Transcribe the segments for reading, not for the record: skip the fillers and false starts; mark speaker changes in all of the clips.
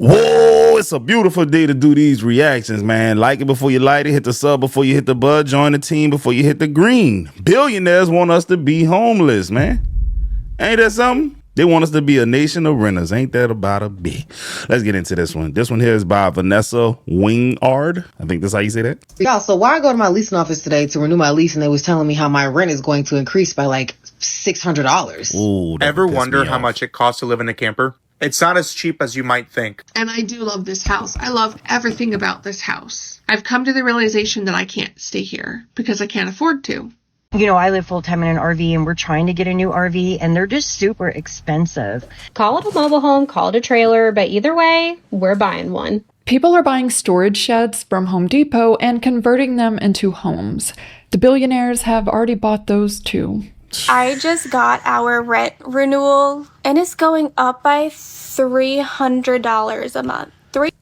Speaker 1: Whoa, it's a beautiful day to do these reactions, man. Like it before you light it, hit the sub before you hit the bud, join the team before you hit the green. Billionaires want us to be homeless, man. Ain't that something? They want us to be a nation of renters. Ain't that about a bit? Let's get into this one. This one here is by Vanessa Wingard. I think that's how you say that.
Speaker 2: Y'all, so why I go to my leasing office today to renew my lease and they was telling me how my rent is going to increase by like $600.
Speaker 1: Ooh,
Speaker 3: ever wonder how much it costs to live in a camper? It's not as cheap as you might think.
Speaker 4: And I do love this house. I love everything about this house. I've come to the realization that I can't stay here because I can't afford to.
Speaker 5: You know, I live full-time in an RV and we're trying to get a new RV and they're just super expensive.
Speaker 6: Call it a mobile home, call it a trailer, but either way, we're buying one.
Speaker 7: People are buying storage sheds from Home Depot and converting them into homes. The billionaires have already bought those too.
Speaker 8: I just got our rent renewal and it's going up by $300 a month.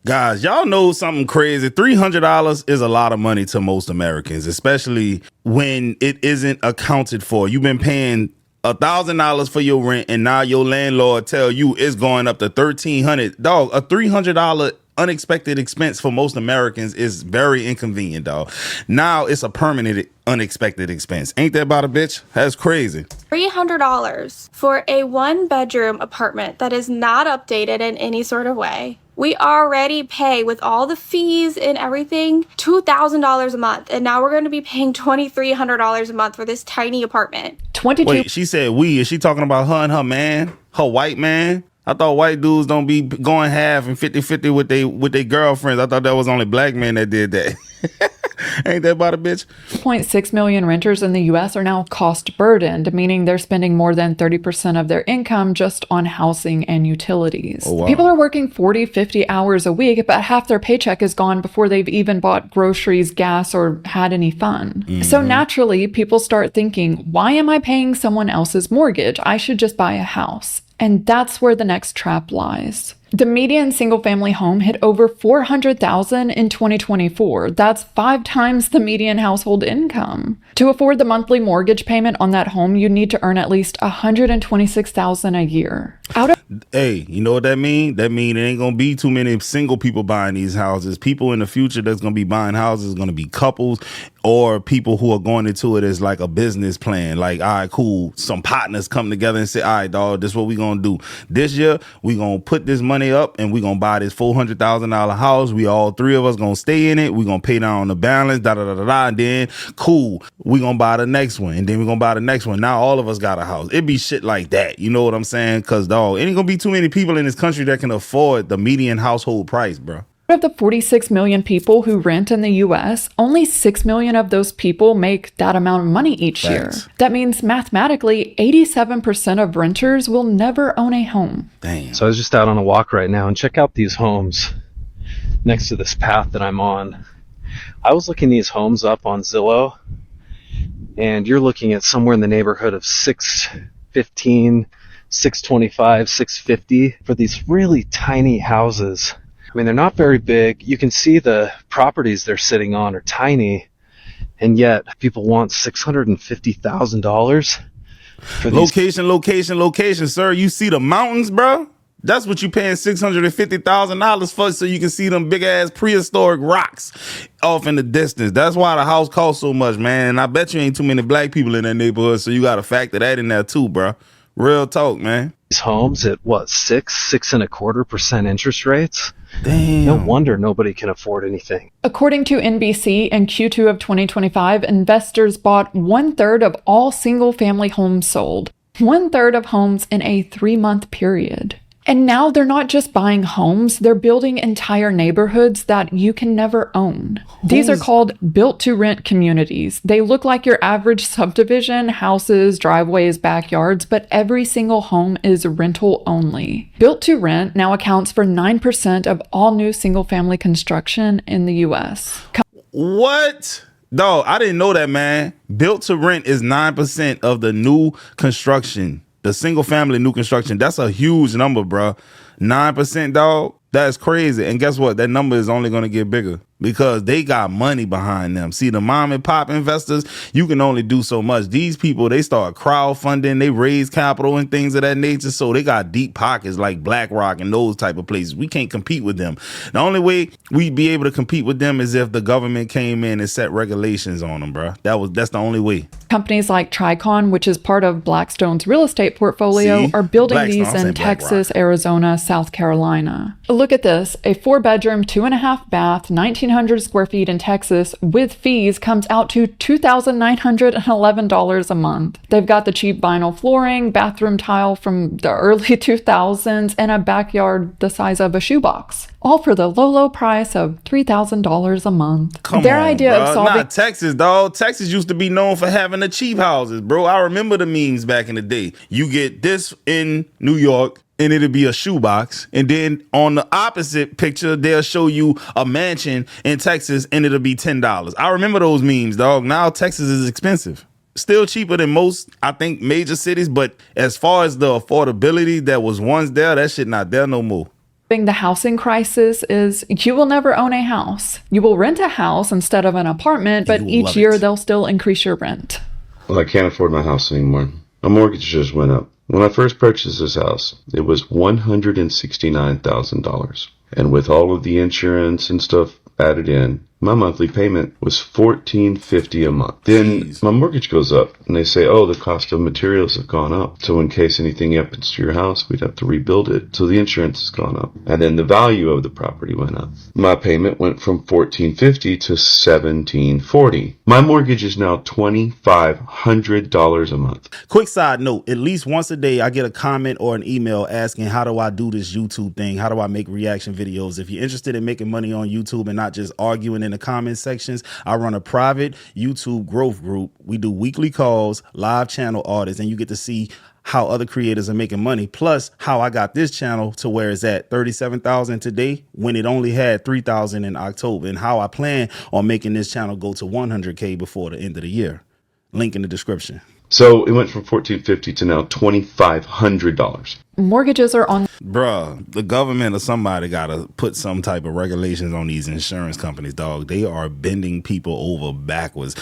Speaker 1: Guys, y'all know something crazy. $300 is a lot of money to most Americans, especially when it isn't accounted for. You've been paying $1,000 for your rent and now your landlord tell you it's going up to $1,300. Dog, a $300 unexpected expense for most Americans is very inconvenient, dog. Now it's a permanent unexpected expense. Ain't that about a bitch? That's crazy.
Speaker 8: $300 for a one-bedroom apartment that is not updated in any sort of way. We already pay, with all the fees and everything, $2,000 a month. And now we're going to be paying $2,300 a month for this tiny apartment.
Speaker 7: 22.
Speaker 1: Wait, she said we. Is she talking about her and her man? Her white man? I thought white dudes don't be going half and 50-50 with their girlfriends. I thought that was only black men that did that. Ain't that about a bitch?
Speaker 7: 2.6 million renters in the U.S. are now cost burdened, meaning they're spending more than 30% of their income just on housing and utilities.
Speaker 1: Oh, wow.
Speaker 7: People are working 40, 50 hours a week, but half their paycheck is gone before they've even bought groceries, gas, or had any fun. Mm-hmm. So naturally, people start thinking, why am I paying someone else's mortgage? I should just buy a house. And that's where the next trap lies. The median single-family home hit over $400,000 in 2024. That's 5 times the median household income. To afford the monthly mortgage payment on that home, you need to earn at least $126,000 a year.
Speaker 1: Hey, you know what that mean? That mean it ain't gonna be too many single people buying these houses. People in the future that's gonna be buying houses gonna be couples or people who are going into it as like a business plan. Like, all right, cool. Some partners come together and say, all right, dog, this is what we gonna do. This year, we gonna put this money up and we gonna buy this $400,000 house. We all 3 of us gonna stay in it. We gonna pay down the balance, and then cool. We gonna buy the next one and then we gonna buy the next one. Now all of us got a house. It be shit like that. You know what I'm saying? Cause dog, it ain't gonna be too many people in this country that can afford the median household price, bro.
Speaker 7: Of the 46 million people who rent in the U.S., only 6 million of those people make that amount of money each year. That means mathematically, 87% of renters will never own a home.
Speaker 1: Damn.
Speaker 9: So I was just out on a walk right now and check out these homes next to this path that I'm on. I was looking these homes up on Zillow, and you're looking at somewhere in the neighborhood of $615, $625, $650 for these really tiny houses. I mean, they're not very big. You can see the properties they're sitting on are tiny, and yet people want $650,000 for these.
Speaker 1: Location, sir. You see the mountains, bro? That's what you paying $650,000 for, so you can see them big ass prehistoric rocks off in the distance. That's why the house costs so much, man. And I bet you ain't too many black people in that neighborhood, so you got to factor that in there too, bro. Real talk, man.
Speaker 9: These homes at what, 6.25% interest rates?
Speaker 1: Damn.
Speaker 9: No wonder nobody can afford anything.
Speaker 7: According to NBC, in Q2 of 2025, investors bought 1/3 of all single-family homes sold. 1/3 of homes in a 3-month period. And now they're not just buying homes, they're building entire neighborhoods that you can never own. These are called built-to-rent communities. They look like your average subdivision, houses, driveways, backyards, but every single home is rental only. Built-to-rent now accounts for 9% of all new single-family construction in the U.S.
Speaker 1: What? Dog, I didn't know that, man. Built-to-rent is 9% of the new construction. The single family new construction, that's a huge number, bro. 9%, dog. That's crazy. And guess what? That number is only going to get bigger. because they got money behind them. See, the mom and pop investors, you can only do so much. These people, they start crowdfunding, they raise capital and things of that nature. So they got deep pockets like BlackRock and those type of places. We can't compete with them. The only way we'd be able to compete with them is if the government came in and set regulations on them, bro. That's the only way.
Speaker 7: Companies like Tricon, which is part of Blackstone's real estate portfolio, are building
Speaker 1: Blackstone,
Speaker 7: these in Texas, Arizona, South Carolina. Look at this. A 4-bedroom, 2.5 bath, 1,900 square feet in Texas with fees comes out to $2,911 a month. They've got the cheap vinyl flooring, bathroom tile from the early 2000s, and a backyard the size of a shoebox. All for the low price of $3,000 a month.
Speaker 1: Their idea of solving... Not Texas, dog. Texas used to be known for having the cheap houses, bro. I remember the memes back in the day. You get this in New York, and it'll be a shoebox. And then on the opposite picture, they'll show you a mansion in Texas, and it'll be $10. I remember those memes, dog. Now Texas is expensive. Still cheaper than most, I think, major cities. But as far as the affordability that was once there, that shit not there no more.
Speaker 7: The housing crisis is you will never own a house. You will rent a house instead of an apartment, but each year they'll still increase your rent.
Speaker 10: Well, I can't afford my house anymore. My mortgage just went up. When I first purchased this house, it was $169,000. And with all of the insurance and stuff added in, my monthly payment was $1,450 a month. Then my mortgage goes up and they say, oh, the cost of materials have gone up. So in case anything happens to your house, we'd have to rebuild it. So the insurance has gone up. And then the value of the property went up. My payment went from $1,450 to $1,740. My mortgage is now $2,500 a month.
Speaker 1: Quick side note, at least once a day, I get a comment or an email asking, how do I do this YouTube thing? How do I make reaction videos? If you're interested in making money on YouTube and not just arguing in the comment sections, I run a private YouTube growth group. We do weekly calls, live channel audits, and you get to see how other creators are making money, plus how I got this channel to where it's at 37,000 today when it only had 3,000 in October, and how I plan on making this channel go to 100K before the end of the year. Link in the description.
Speaker 10: So it went from $1,450 to now $2,500.
Speaker 7: Mortgages are on.
Speaker 1: Bruh, the government or somebody got to put some type of regulations on these insurance companies, dog. They are bending people over backwards.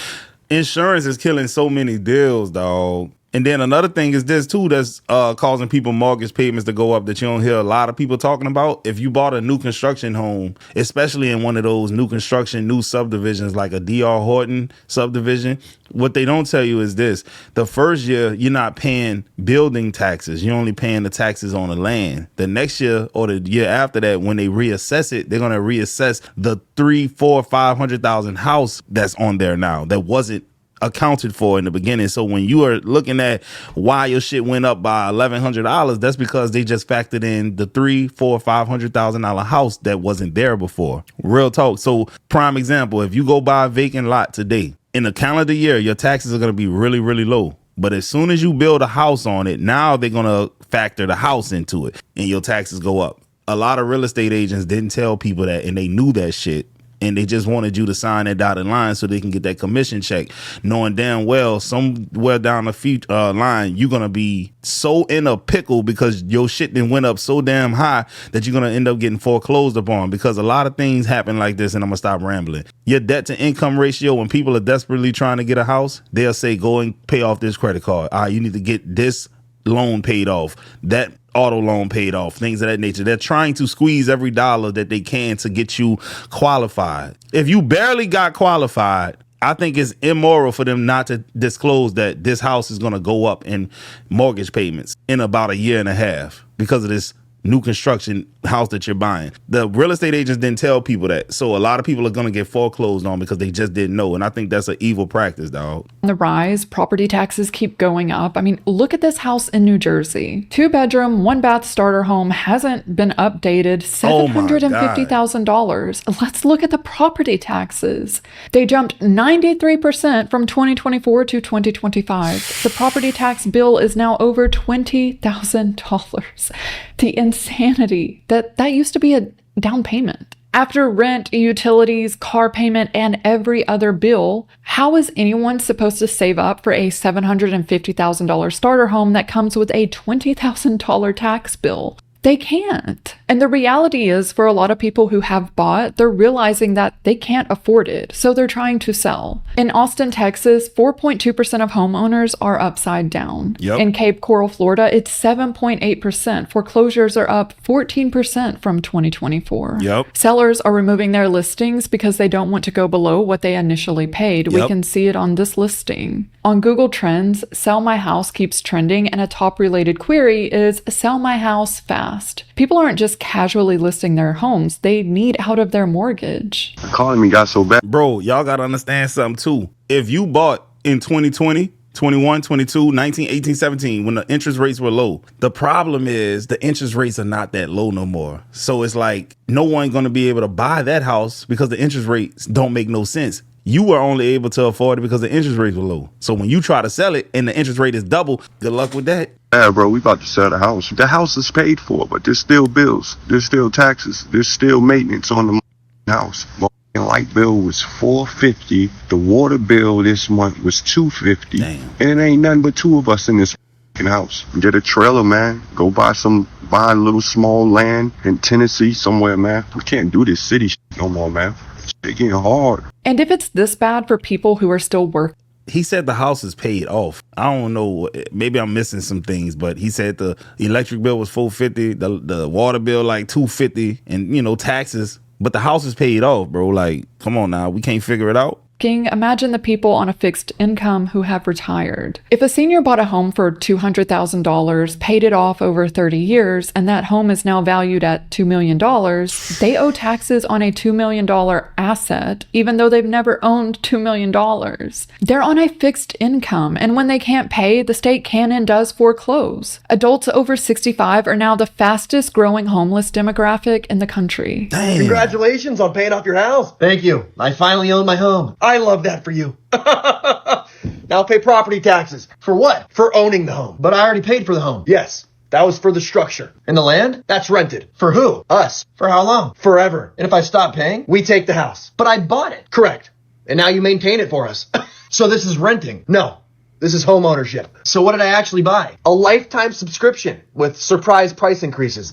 Speaker 1: Insurance is killing so many deals, dog. And then another thing is this too, that's causing people mortgage payments to go up that you don't hear a lot of people talking about. If you bought a new construction home, especially in one of those new construction, new subdivisions like a D.R. Horton subdivision, what they don't tell you is this. The first year, you're not paying building taxes. You're only paying the taxes on the land. The next year or the year after that, when they reassess it, they're going to reassess the 300,000, 400,000, 500,000 house that's on there now that wasn't accounted for in the beginning. So when you are looking at why your shit went up by $1,100, that's because they just factored in the $300,000, $400,000, $500,000 house that wasn't there before. Real talk. So prime example, if you go buy a vacant lot today, in a calendar year, your taxes are going to be really, really low. But as soon as you build a house on it, now they're going to factor the house into it and your taxes go up. A lot of real estate agents didn't tell people that, and they knew that shit. And they just wanted you to sign that dotted line so they can get that commission check, knowing damn well somewhere down the line, you're going to be so in a pickle because your shit then went up so damn high that you're going to end up getting foreclosed upon, because a lot of things happen like this. And I'm going to stop rambling. Your debt to income ratio, when people are desperately trying to get a house, they'll say, go and pay off this credit card. You need to get this loan paid off, that auto loan paid off, things of that nature. They're trying to squeeze every dollar that they can to get you qualified. If you barely got qualified, I think it's immoral for them not to disclose that this house is going to go up in mortgage payments in about a year and a half because of this new construction house that you're buying. The real estate agents didn't tell people that. So a lot of people are going to get foreclosed on because they just didn't know. And I think that's an evil practice, dog.
Speaker 7: On the rise, property taxes keep going up. I mean, look at this house in New Jersey. 2-bedroom, 1-bath starter home hasn't been updated. $750,000. Let's look at the property taxes. They jumped 93% from 2024 to 2025. The property tax bill is now over $20,000. The insanity that used to be a down payment. After rent, utilities, car payment, and every other bill, how is anyone supposed to save up for a $750,000 starter home that comes with a $20,000 tax bill? They can't. And the reality is, for a lot of people who have bought, they're realizing that they can't afford it, so they're trying to sell. In Austin, Texas, 4.2% of homeowners are upside down.
Speaker 1: Yep.
Speaker 7: In Cape Coral, Florida, it's 7.8%. Foreclosures are up 14% from 2024.
Speaker 1: Yep.
Speaker 7: Sellers are removing their listings because they don't want to go below what they initially paid. We can see it on this listing. On Google Trends, Sell My House keeps trending, and a top related query is Sell My House fast. People aren't just casually listing their homes, they need out of their mortgage.
Speaker 11: Calling me got so bad.
Speaker 1: Bro, y'all got to understand something too. If you bought in 2020, 21, 22, 19, 18, 17, when the interest rates were low, the problem is the interest rates are not that low no more. So it's like no one going to be able to buy that house because the interest rates don't make no sense. You were only able to afford it because the interest rates were low. So when you try to sell it and the interest rate is double, good luck with that.
Speaker 11: Yeah, bro, we about to sell the house. The house is paid for, but there's still bills. There's still taxes. There's still maintenance on the house. The light bill was $450. The water bill this month was $250.
Speaker 1: Damn.
Speaker 11: And it ain't nothing but two of us in this house. Get a trailer, man. Go buy a little small land in Tennessee somewhere, man. We can't do this city no more, man. It's getting hard.
Speaker 7: And if it's this bad for people who are still working,
Speaker 1: he said the house is paid off. I don't know. Maybe I'm missing some things, but he said the electric bill was $450, the water bill like $250, and taxes. But the house is paid off, bro. Like, come on now, we can't figure it out.
Speaker 7: imagine the people on a fixed income who have retired. If a senior bought a home for $200,000, paid it off over 30 years, and that home is now valued at $2 million, they owe taxes on a $2 million asset, even though they've never owned $2 million. They're on a fixed income, and when they can't pay, the state can and does foreclose. Adults over 65 are now the fastest growing homeless demographic in the country.
Speaker 12: Damn. Congratulations on paying off your house.
Speaker 13: Thank you. I finally own my home.
Speaker 12: I love that for you. Now pay property taxes.
Speaker 13: For what?
Speaker 12: For owning the home.
Speaker 13: But I already paid for the home.
Speaker 12: Yes. That was for the structure.
Speaker 13: And the land?
Speaker 12: That's rented.
Speaker 13: For who?
Speaker 12: Us.
Speaker 13: For how long?
Speaker 12: Forever.
Speaker 13: And if I stop paying?
Speaker 12: We take the house.
Speaker 13: But I bought it.
Speaker 12: Correct.
Speaker 13: And now you maintain it for us.
Speaker 12: So this is renting? No. This is home ownership.
Speaker 13: So what did I actually buy?
Speaker 12: A lifetime subscription with surprise price increases.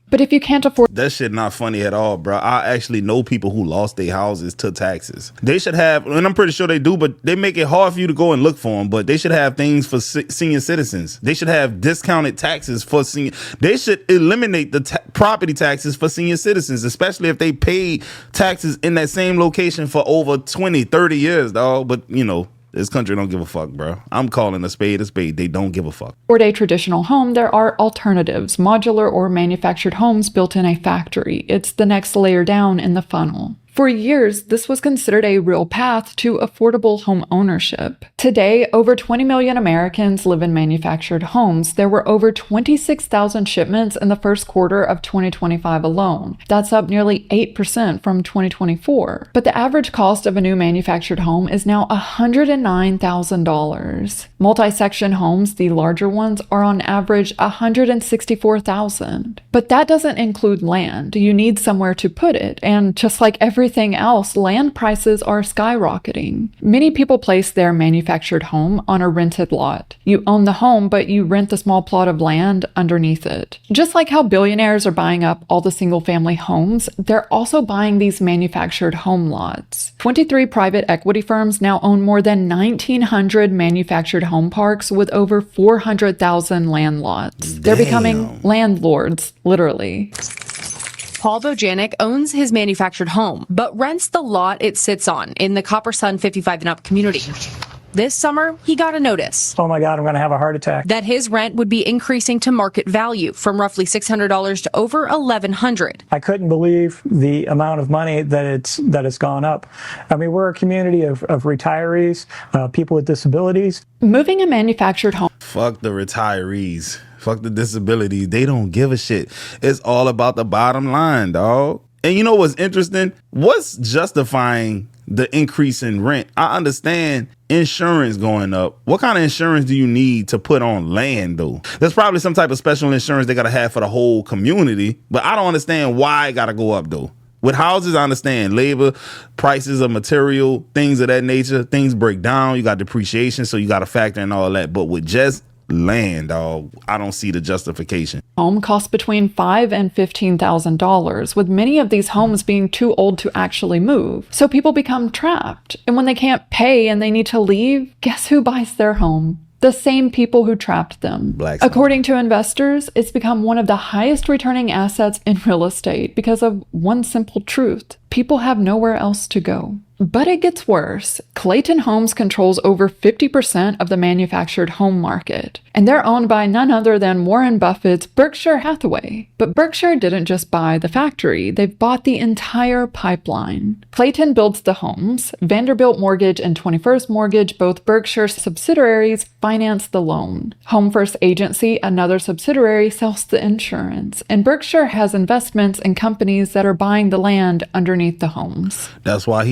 Speaker 7: But if you can't afford...
Speaker 1: That shit not funny at all, bro. I actually know people who lost their houses to taxes. They should have, and I'm pretty sure they do, but they make it hard for you to go and look for them. But they should have things for senior citizens. They should have discounted taxes for senior. They should eliminate the property taxes for senior citizens, especially if they paid taxes in that same location for over 20, 30 years, dog. But, you know, this country don't give a fuck, bro. I'm calling a spade a spade. They don't give a fuck.
Speaker 7: For a traditional home, there are alternatives, modular or manufactured homes built in a factory. It's the next layer down in the funnel. For years, this was considered a real path to affordable home ownership. Today, over 20 million Americans live in manufactured homes. There were over 26,000 shipments in the first quarter of 2025 alone. That's up nearly 8% from 2024. But the average cost of a new manufactured home is now $109,000. Multi-section homes, the larger ones, are on average $164,000. But that doesn't include land. You need somewhere to put it, and just like everything else, land prices are skyrocketing. Many people place their manufactured home on a rented lot. You own the home, but you rent the small plot of land underneath it. Just like how billionaires are buying up all the single-family homes, they're also buying these manufactured home lots. 23 private equity firms now own more than 1,900 manufactured home parks with over 400,000 land lots. They're becoming landlords, literally.
Speaker 14: Paul Bojanic owns his manufactured home, but rents the lot it sits on in the Copper Sun 55 and up community. This summer, he got a notice.
Speaker 15: Oh my God, I'm going to have a heart attack.
Speaker 14: That his rent would be increasing to market value from roughly $600 to over $1,100.
Speaker 15: I couldn't believe the amount of money that it's gone up. I mean, we're a community of retirees, people with disabilities.
Speaker 7: Moving a manufactured home.
Speaker 1: Fuck the retirees. Fuck the disabilities. They don't give a shit. It's all about the bottom line, dog. And you know what's interesting? What's justifying the increase in rent? I understand insurance going up. What kind of insurance do you need to put on land, though? There's probably some type of special insurance they got to have for the whole community, but I don't understand why it got to go up, though. With houses, I understand labor, prices of material, things of that nature, things break down. You got depreciation, so you got to factor in all that. But with just land, dog. I don't see the justification.
Speaker 7: Home costs between $5,000 and $15,000, with many of these homes being too old to actually move. So people become trapped. And when they can't pay and they need to leave, guess who buys their home? The same people who trapped them. According to investors, it's become one of the highest returning assets in real estate because of one simple truth. People have nowhere else to go. But it gets worse. Clayton Homes controls over 50% of the manufactured home market, and they're owned by none other than Warren Buffett's Berkshire Hathaway. But Berkshire didn't just buy the factory, they've bought the entire pipeline. Clayton builds the homes, Vanderbilt Mortgage and 21st Mortgage, both Berkshire subsidiaries, finance the loan. Home First Agency, another subsidiary, sells the insurance, and Berkshire has investments in companies that are buying the land underneath the homes.
Speaker 1: That's why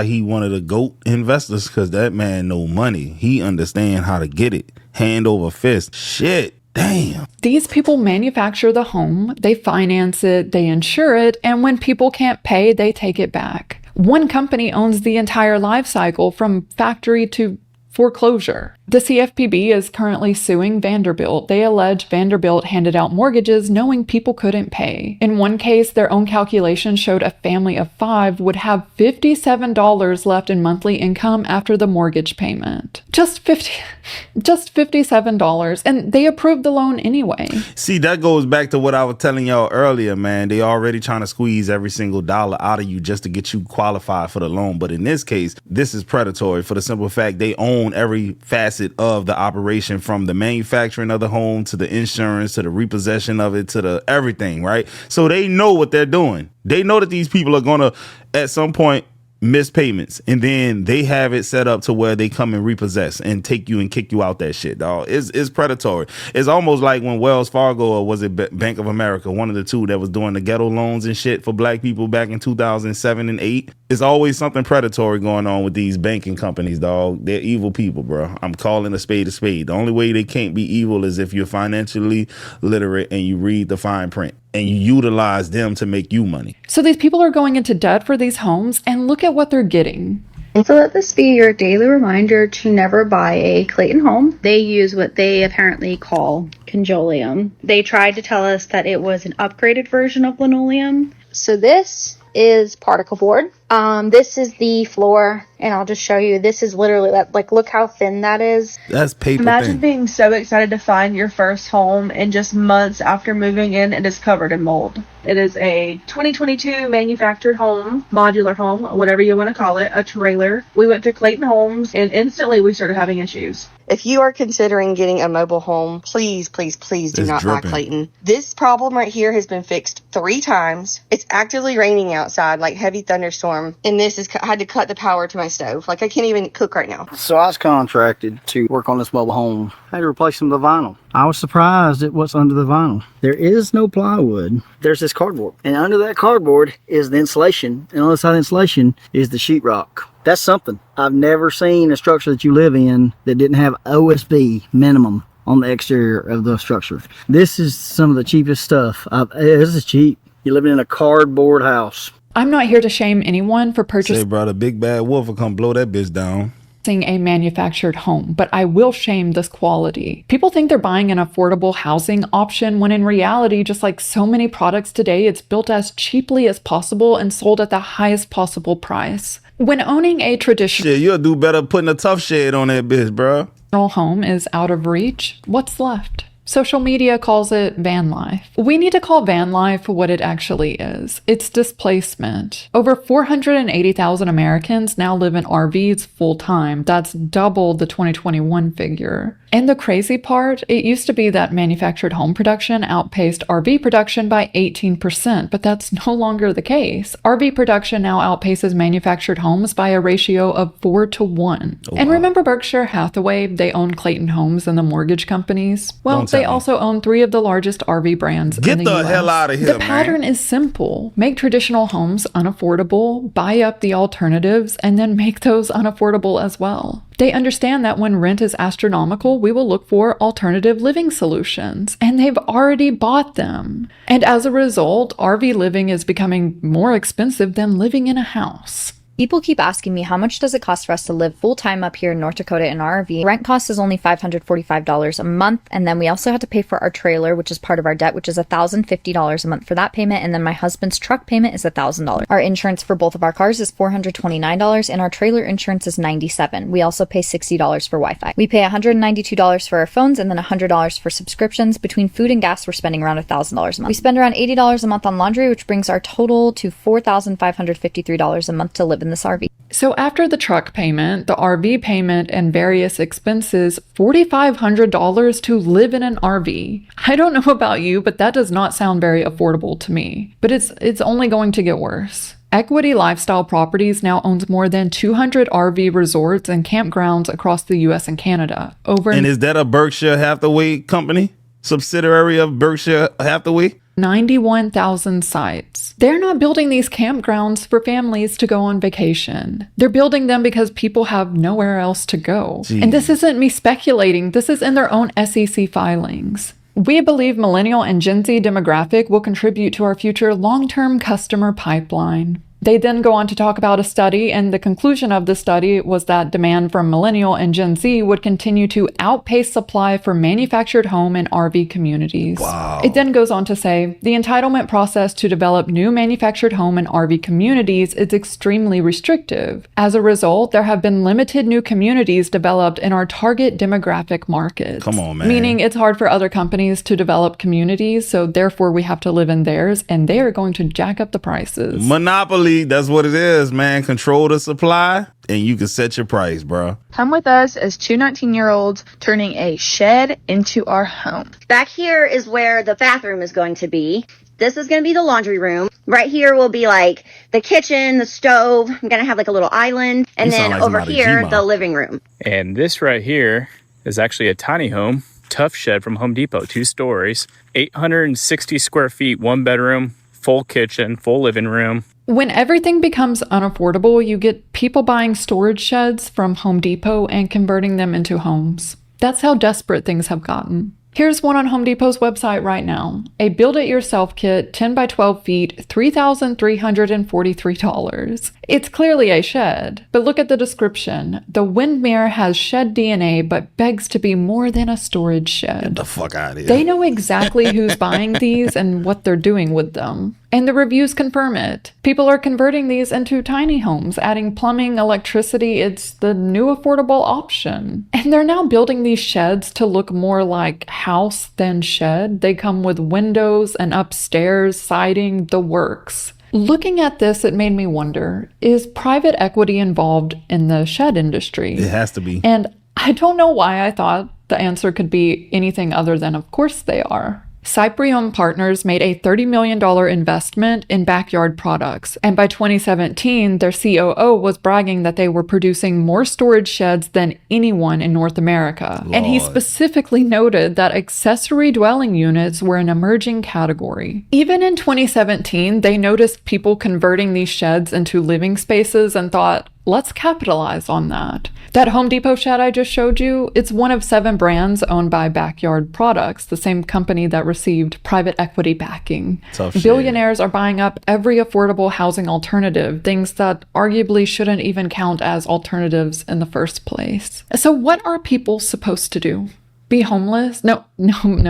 Speaker 1: he wanted to GOAT investors, because that man know money. He understand how to get it. Hand over fist. Shit. Damn.
Speaker 7: These people manufacture the home, they finance it, they insure it, and when people can't pay, they take it back. One company owns the entire life cycle from factory to foreclosure. The CFPB is currently suing Vanderbilt. They allege Vanderbilt handed out mortgages knowing people couldn't pay. In one case, their own calculations showed a family of 5 would have $57 left in monthly income after the mortgage payment. Just $57, and they approved the loan anyway.
Speaker 1: See, that goes back to what I was telling y'all earlier, man. They already trying to squeeze every single dollar out of you just to get you qualified for the loan. But in this case, this is predatory for the simple fact they own every facet of the operation, from the manufacturing of the home to the insurance to the repossession of it to the everything, right? So they know what they're doing. They know that these people are going to at some point miss payments, and then they have it set up to where they come and repossess and take you and kick you out that shit, dog. It's predatory. It's almost like when Wells Fargo, or was it Bank of America, one of the two, that was doing the ghetto loans and shit for black people back in 2007 and 8. It's always something predatory going on with these banking companies, dog. They're evil people, bro. I'm calling a spade a spade. The only way they can't be evil is if you're financially literate and you read the fine print and you utilize them to make you money.
Speaker 7: So these people are going into debt for these homes, and look at what they're getting.
Speaker 16: And so let this be your daily reminder to never buy a Clayton home. They use what they apparently call conjoleum. They tried to tell us that it was an upgraded version of linoleum. So this is particle board. This is the floor, and I'll just show you. This is literally that. Like, look how thin that is.
Speaker 1: That's paper.
Speaker 17: Imagine being so excited to find your first home, and just months after moving in, it is covered in mold. It is a 2022 manufactured home, modular home, whatever you want to call it, a trailer. We went to Clayton Homes, and instantly we started having issues.
Speaker 18: If you are considering getting a mobile home, please, please, please do not buy Clayton. This problem right here has been fixed 3 times. It's actively raining outside, like heavy thunderstorm. And this is, I had to cut the power to my stove. Like, I can't even cook right now.
Speaker 19: So I was contracted to work on this mobile home. I had to replace some of the vinyl. I was surprised at what's under the vinyl. There is no plywood. There's this cardboard. And under that cardboard is the insulation. And on the side of the insulation is the sheetrock. That's something. I've never seen a structure that you live in that didn't have OSB minimum on the exterior of the structure. This is some of the cheapest stuff. This is cheap. You're living in a cardboard house.
Speaker 7: I'm not here to shame anyone for purchasing.
Speaker 1: Say, bro, the big bad wolf will come blow that bitch down.
Speaker 7: A manufactured home, but I will shame this quality. People think they're buying an affordable housing option when in reality, just like so many products today, it's built as cheaply as possible and sold at the highest possible price. When owning a traditional
Speaker 1: shit, you'll do better putting a tough shade on that bitch, bro.
Speaker 7: Home is out of reach, what's left? Social media calls it van life. We need to call van life what it actually is. It's displacement. Over 480,000 Americans now live in RVs full time. That's double the 2021 figure. And the crazy part, it used to be that manufactured home production outpaced RV production by 18%, but that's no longer the case. RV production now outpaces manufactured homes by a ratio of 4 to 1. Oh, and remember Berkshire Hathaway? They own Clayton Homes and the mortgage companies. Well, they also own 3 of the largest RV brands in the US.
Speaker 1: Get the hell out of here,
Speaker 7: The pattern is simple. Make traditional homes unaffordable, buy up the alternatives, and then make those unaffordable as well. They understand that when rent is astronomical, we will look for alternative living solutions, and they've already bought them. And as a result, RV living is becoming more expensive than living in a house.
Speaker 20: People keep asking me how much does it cost for us to live full-time up here in North Dakota in our RV. Rent cost is only $545 a month, and then we also have to pay for our trailer, which is part of our debt, which is $1,050 a month for that payment, and then my husband's truck payment is $1,000. Our insurance for both of our cars is $429, and our trailer insurance is $97. We also pay $60 for Wi-Fi. We pay $192 for our phones, and then $100 for subscriptions. Between food and gas, we're spending around $1,000 a month. We spend around $80 a month on laundry, which brings our total to $4,553 a month to live in this RV.
Speaker 7: So after the truck payment, the RV payment, and various expenses, $4,500 to live in an RV. I don't know about you, but that does not sound very affordable to me. But it's only going to get worse. Equity Lifestyle Properties now owns more than 200 RV resorts and campgrounds across the U.S. and Canada.
Speaker 1: And is that a Berkshire Hathaway company? Subsidiary of Berkshire Hathaway?
Speaker 7: 91,000 sites. They're not building these campgrounds for families to go on vacation. They're building them because people have nowhere else to go. Jeez. And this isn't me speculating. This is in their own SEC filings. We believe millennial and Gen Z demographic will contribute to our future long-term customer pipeline. They then go on to talk about a study, and the conclusion of the study was that demand from millennial and Gen Z would continue to outpace supply for manufactured home and RV communities.
Speaker 1: Wow.
Speaker 7: It then goes on to say, the entitlement process to develop new manufactured home and RV communities is extremely restrictive. As a result, there have been limited new communities developed in our target demographic markets.
Speaker 1: Come on, man.
Speaker 7: Meaning it's hard for other companies to develop communities, so therefore we have to live in theirs, and they are going to jack up the prices.
Speaker 1: Monopoly. That's what it is, man. Control the supply and you can set your price, bro.
Speaker 21: Come with us as two 19-year-olds turning a shed into our home.
Speaker 22: Back here is where the bathroom is going to be. This is going to be the laundry room. Right here will be like the kitchen, the stove. I'm going to have like a little island. And then over here, the living room.
Speaker 23: And this right here is actually a tiny home. Tough shed from Home Depot, 2 stories, 860 square feet, 1 bedroom, full kitchen, full living room.
Speaker 7: When everything becomes unaffordable, you get people buying storage sheds from Home Depot and converting them into homes. That's how desperate things have gotten. Here's one on Home Depot's website right now. A build-it-yourself kit, 10 by 12 feet, $3,343. It's clearly a shed, but look at the description. The Windmere has shed DNA, but begs to be more than a storage shed.
Speaker 1: Get the fuck out of here.
Speaker 7: They know exactly who's buying these and what they're doing with them. And the reviews confirm it. People are converting these into tiny homes, adding plumbing, electricity. It's the new affordable option. And they're now building these sheds to look more like house than shed. They come with windows and upstairs, siding, the works. Looking at this, it made me wonder, is private equity involved in the shed industry?
Speaker 1: It has to be.
Speaker 7: And I don't know why I thought the answer could be anything other than, of course they are. Cyprium Partners made a $30 million investment in backyard products, and by 2017, their COO was bragging that they were producing more storage sheds than anyone in North America.
Speaker 1: Lord.
Speaker 7: And he specifically noted that accessory dwelling units were an emerging category. Even in 2017, they noticed people converting these sheds into living spaces and thought, let's capitalize on that. That Home Depot shed I just showed you, it's one of 7 brands owned by Backyard Products, the same company that received private equity backing.
Speaker 1: Tough shit.
Speaker 7: Billionaires are buying up every affordable housing alternative, things that arguably shouldn't even count as alternatives in the first place. So what are people supposed to do? Be homeless? No,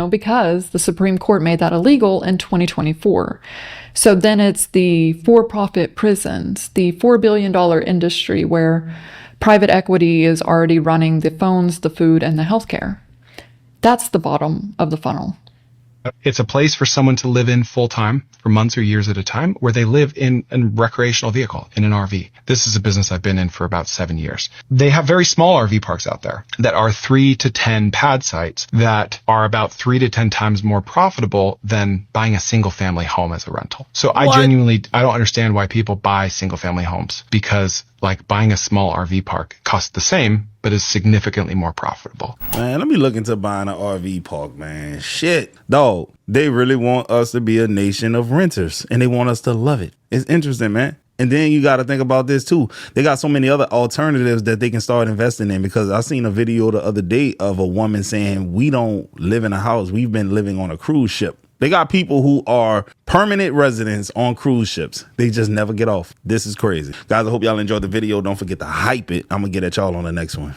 Speaker 7: because the Supreme Court made that illegal in 2024. So then it's the for-profit prisons, the $4 billion industry where private equity is already running the phones, the food, and the healthcare. That's the bottom of the funnel.
Speaker 24: It's a place for someone to live in full time for months or years at a time, where they live in a recreational vehicle, in an RV. This is a business I've been in for about 7 years. They have very small RV parks out there that are 3 to 10 pad sites that are about 3 to 10 times more profitable than buying a single family home as a rental. So I don't understand why people buy single family homes, because like buying a small RV park costs the same, but is significantly more profitable.
Speaker 1: Man, let me look into buying an RV park, man. Shit. Dog, they really want us to be a nation of renters, and they want us to love it. It's interesting, man. And then you got to think about this too. They got so many other alternatives that they can start investing in, because I seen a video the other day of a woman saying, we don't live in a house. We've been living on a cruise ship. They got people who are permanent residents on cruise ships. They just never get off. This is crazy. Guys, I hope y'all enjoyed the video. Don't forget to hype it. I'm going to get at y'all on the next one.